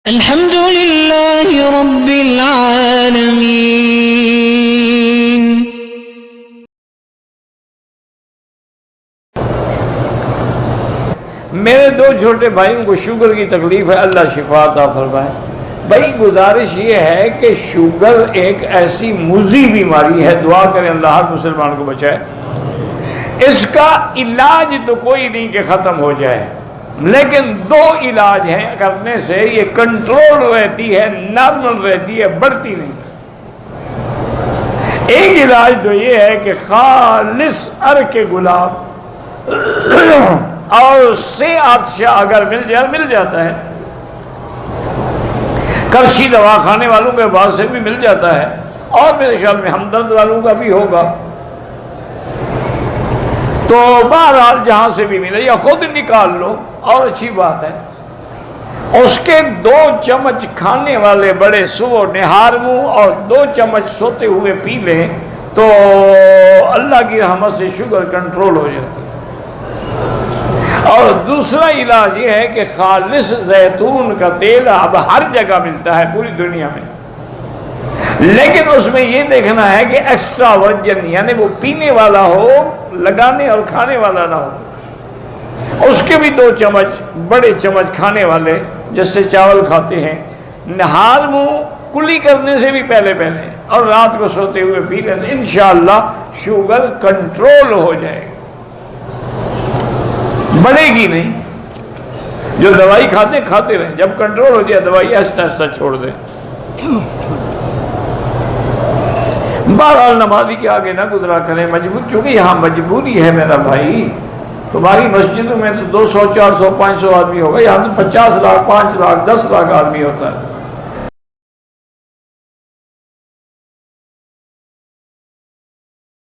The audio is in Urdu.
الحمد لله رب العالمين. میرے دو چھوٹے بھائیوں کو شوگر کی تکلیف ہے، اللہ شفا عطا فرمائے۔ بھائی گزارش یہ ہے کہ شوگر ایک ایسی مضی بیماری ہے، دعا کریں اللہ ہر مسلمان کو بچائے۔ اس کا علاج تو کوئی نہیں کہ ختم ہو جائے، لیکن دو علاج ہیں کرنے سے یہ کنٹرول رہتی ہے، نارمل رہتی ہے، بڑھتی نہیں۔ ایک علاج تو یہ ہے کہ خالص عرق گلاب اور سے عطشہ اگر مل جاتا ہے، کرچی دوا کھانے والوں کے بعد سے بھی مل جاتا ہے، اور میرے خیال میں ہمدرد والوں کا بھی ہوگا، تو بہرحال جہاں سے بھی ملے یا خود نکال لو، اور اچھی بات ہے۔ اس کے 2 چمچ کھانے والے بڑے صبح نہار منہ اور 2 چمچ سوتے ہوئے پی لیں تو اللہ کی رحمت سے شوگر کنٹرول ہو جاتی ہے۔ اور دوسرا علاج یہ ہے کہ خالص زیتون کا تیل اب ہر جگہ ملتا ہے پوری دنیا میں، لیکن اس میں یہ دیکھنا ہے کہ ایکسٹرا ورجن یعنی وہ پینے والا ہو، لگانے اور کھانے والا نہ ہو۔ اس کے بھی 2 چمچ بڑے چمچ کھانے والے جس سے چاول کھاتے ہیں، نہار منہ کلی کرنے سے بھی پہلے اور رات کو سوتے ہوئے پی لیں تو انشاءاللہ شوگر کنٹرول ہو جائے گی، بڑھے گی نہیں۔ جو دوائی کھاتے رہیں، جب کنٹرول ہو جائے دوائی آہستہ آہستہ چھوڑ دیں۔ بہرحال نمازی کے آگے نہ گزرا کریں مجبور، چونکہ یہاں مجبوری ہے میرا بھائی۔ تمہاری مسجدوں میں تو 200 400 500 آدمی ہوگا، یہاں تو 50 لاکھ 5 لاکھ 10 لاکھ آدمی ہوتا ہے۔